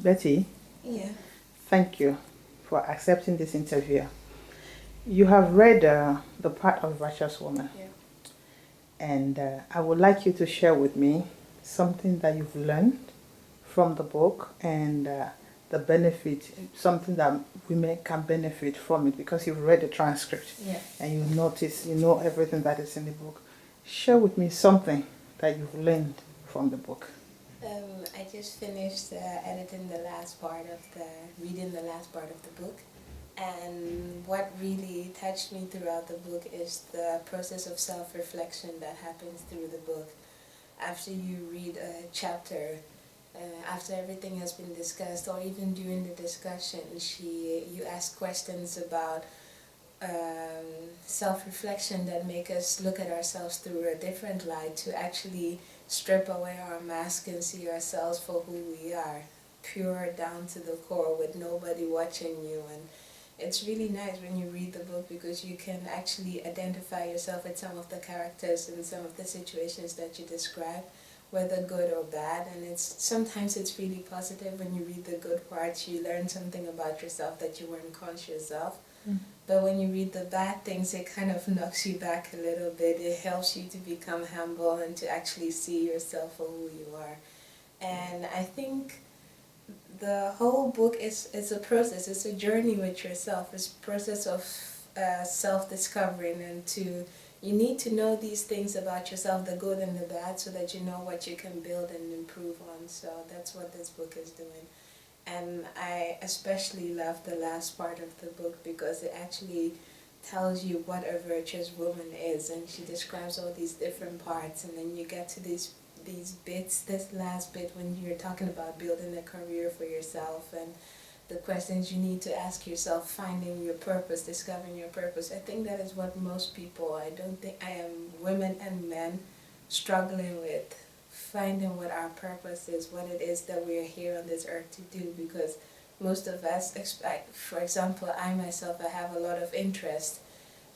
Betty, Yeah. thank you for accepting this interview. You have read the part of Virtuous Woman, Yeah. and I would like you to share with me something that you've learned from the book and the benefit, something that women can benefit from it because you've read the transcript and you notice, you know everything that is in the book. Share with me something that you've learned from the book. I just finished reading the last part of the book, and what really touched me throughout the book is the process of self-reflection that happens through the book. After you read a chapter, after everything has been discussed, or even during the discussion, you ask questions about self-reflection that make us look at ourselves through a different light, to actually strip away our mask and see ourselves for who we are, pure down to the core, with nobody watching you. And it's really nice when you read the book because you can actually identify yourself with some of the characters and some of the situations that you describe, whether good or bad. And sometimes it's really positive. When you read the good parts, you learn something about yourself that you weren't conscious of. But when you read the bad things, it kind of knocks you back a little bit. It helps you to become humble and to actually see yourself for who you are. And I think the whole book is a process. It's a journey with yourself. It's a process of self-discovering, and you need to know these things about yourself, the good and the bad, so that you know what you can build and improve on. So that's what this book is doing. And I especially love the last part of the book because it actually tells you what a virtuous woman is, and she describes all these different parts, and then you get to these bits, this last bit when you're talking about building a career for yourself and the questions you need to ask yourself, finding your purpose, discovering your purpose. I think that is what most people, women and men, struggling with, finding what our purpose is, what it is that we're here on this earth to do, because most of us expect, for example, I myself, I have a lot of interest,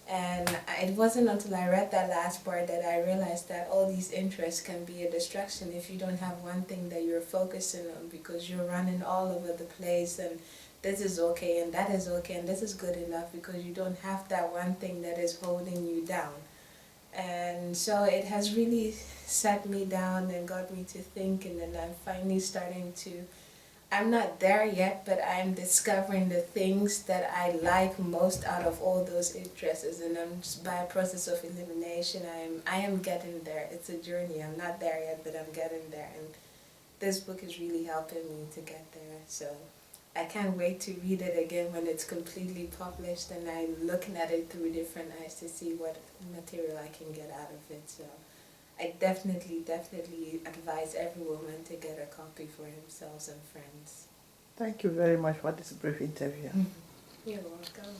and it wasn't until I read that last part that I realized that all these interests can be a distraction if you don't have one thing that you're focusing on, because you're running all over the place, and this is okay and that is okay and this is good enough, because you don't have that one thing that is holding you down. And so it has really sat me down and got me to thinking, and I'm finally starting to, I'm not there yet, but I'm discovering the things that I like most out of all those interests, and I'm just, by a process of elimination, I am getting there. It's a journey. I'm not there yet, but I'm getting there, and this book is really helping me to get there. So I can't wait to read it again when it's completely published, and I'm looking at it through different eyes to see what material I can get out of it. So I definitely advise every woman to get a copy for themselves and friends. Thank you very much for this brief interview. You're welcome.